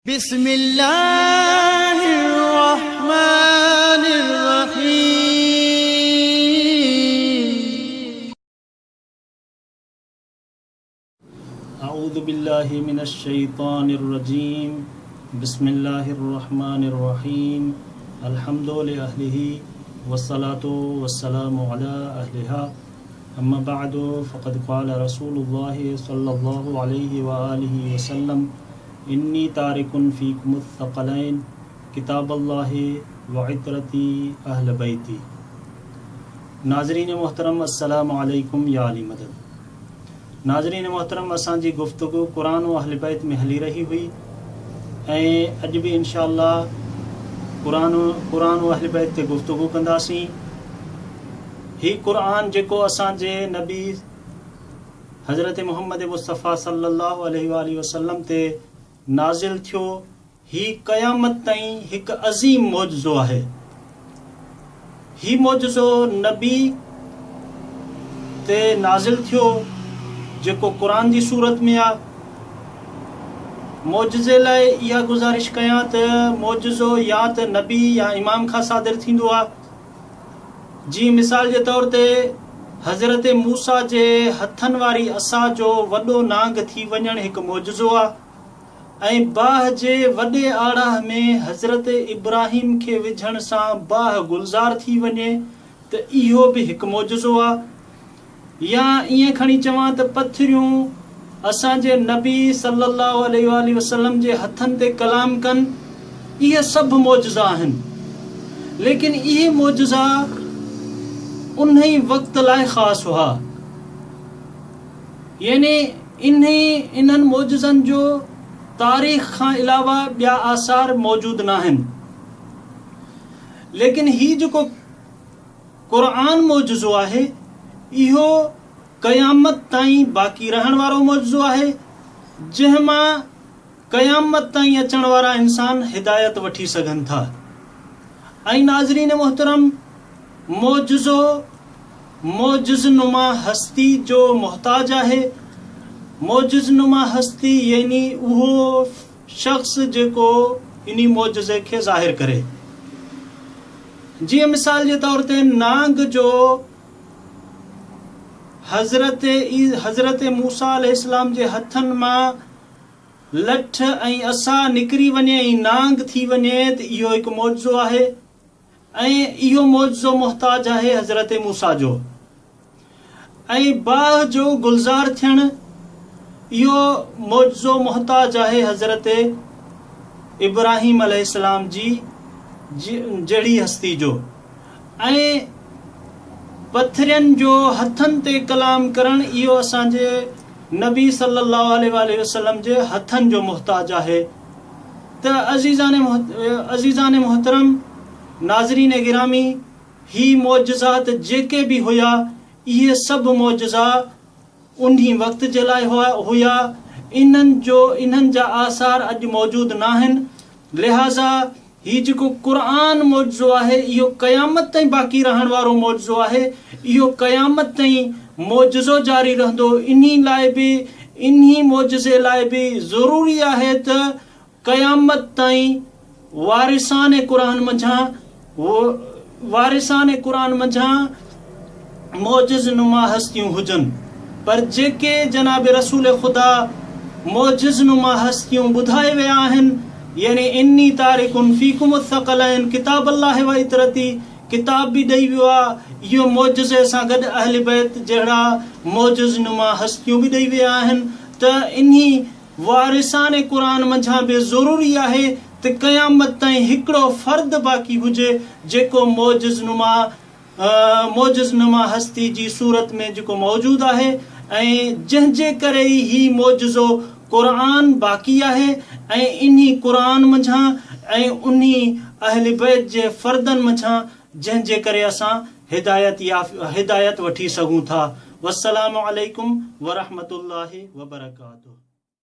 बिस्मिल्लाहिर्रहमानिर्रहीम। अऊज़ु बिल्लाहि मिनश शैतानिर्रजीम। बिस्मिल्लाहिर्रहमानिर्रहीम। अल्हम्दुलिल्लाहि अहलिही वस्सलातु वस्सलामु अला अहलिहा। अम्मा बअदु फ़क़द क़ाल रसूलुल्लाहि सल्लल्लाहु अलैहि व आलिहि वसल्लम इन्नी तारिकुन फ़ीकुमुस सक़लैन किताबल्लाहि व इतरती अहल बैती। नाज़रीन मोहतरम, अस्सलामु अलैकुम या अली मदद। नाज़रीन मोहतरम, असांजी गुफ्तगू कुरान व अहल बैत में हली रही हुई ऐं अॼु बि इंशाअल्लाह कुरान व अहल बैत ते गुफ्तगू कंदासीं। ही कुरान जेको असांजे नबी हज़रत मुहम्मद मुस्तफ़ा सल्लल्लाहु अलैहि वसल्लम ते नाज़िल थियो, ही क़यामत ताईं हिकु अज़ीम मौजज़ो आहे। ही मौजज़ो नबी ते नाज़िल थियो जेको कुरान जी सूरत में आहे। मौजज़े लाइ इहा गुज़ारिश कयां त मौजज़ो या त नबी या इमाम खां सादिर थींदो आहे। जी मिसाल जे तौर ते हज़रत मूसा जे हथनि वारी असा जो वॾो नांग थी वञणु हिकु मौजज़ो आहे ऐं बाह जे वॾे आड़ाह में हज़रत इब्राहिम खे विझण सां बाह गुलज़ार थी वञे त इहो बि हिकु मौजज़ो आहे। या ईअं खणी चवां त पथरियूं असांजे नबी सल्लल्लाहु अलैहि वसल्लम जे हथनि ते कलाम कनि, इहे सभु मौजज़ा आहिनि। लेकिन इहे मौजज़ा उन ई वक़्त लाइ ख़ासि हुआ, यानी इन्हनि मौजज़नि जो तारीख़ खां अलावा ॿिया आसार मौजूद न आहिनि। लेकिन ही जेको क़ुरान मौजज़ो आहे इहो क़यामत ताईं बाक़ी रहण वारो मौजज़ो आहे, जंहिं मां क़यामत ताईं अचण वारा इंसान हिदायत वठी सघनि था। ऐं नाज़रीन मोहतरम, मौजज़ो मौजज़नुमा हस्ती जो मोहताज आहे। मौजज़नुमा हस्ती यानी उहो शख़्स जेको इन्ही मौजज़े खे ज़ाहिर करे। जीअं मिसाल जे तौर ते नांग जो हज़रत मूसा अलैहिस्सलाम जे हथनि मां लठ ऐं असा निकिरी वञे ऐं नांग थी वञे त इहो हिकु मौजज़ो आहे ऐं इहो मौजज़ो मोहताज आहे हज़रत मूसा जो। ऐं बाह जो गुलज़ार थियणु इहो मौजज़ो मोहताज आहे हज़रत इब्राहिम अलैहिस्सलाम जी जहिड़ी हस्ती जो। ऐं पथरियुनि जो हथनि ते कलाम करणु इहो असांजे नबी सल्लल्लाहु अलैहि वसल्लम जे हथनि जो मोहताज आहे। त अज़ीज़ान मोहतरम, नाज़रीन गिरामी, ही मौजज़ात जेके बि हुया इहे सभु मौजज़ा उन्ही वक़्त जे लाइ हुया। इन्हनि जा आसार अॼु मौजूद न आहिनि। लिहाज़ा ही जेको क़ुरान मौजज़ो आहे इहो क़यामत ताईं बाक़ी रहण वारो मौजज़ो आहे। इहो क़यामत ताईं मौजज़ो जारी रहंदो। इन्ही मौजज़े लाइ बि ज़रूरी आहे त क़यामत ताईं वारिसाने क़ुरान मंझां मौजज़नुमा हस्तियूं हुजनि। पर जेके जनाब रसूल ख़ुदा मौजज़नुमा हस्तियूं ॿुधाए विया आहिनि, यानी इन्नी तारिकुन फ़ीकुमुस सक़लैन किताबल्लाहि व इतरती, किताब बि ॾेई वियो आहे, इहो मौजज़े सां गॾु अहल बैत जहिड़ा मौजज़नुमा हस्तियूं बि ॾेई विया आहिनि। त इन्ही वारिसाने क़ुरान मंझां बि ज़रूरी आहे त क़यामत ताईं हिकिड़ो फ़र्द बाक़ी हुजे जेको मौजज़नुमा हस्ती जी सूरत में जेको मौजूद आहे ऐं जंहिंजे करे ही मौजज़ो क़ुरान बाक़ी आहे ऐं इन्ही क़ुरान मंझां ऐं उन्ही अहल बैत जे फ़र्दनि मंझां जंहिंजे करे असां हिदायत वठी सघूं था। वस्सलामु अलैकुम व रहमतुल्लाहि व बरकातुहू।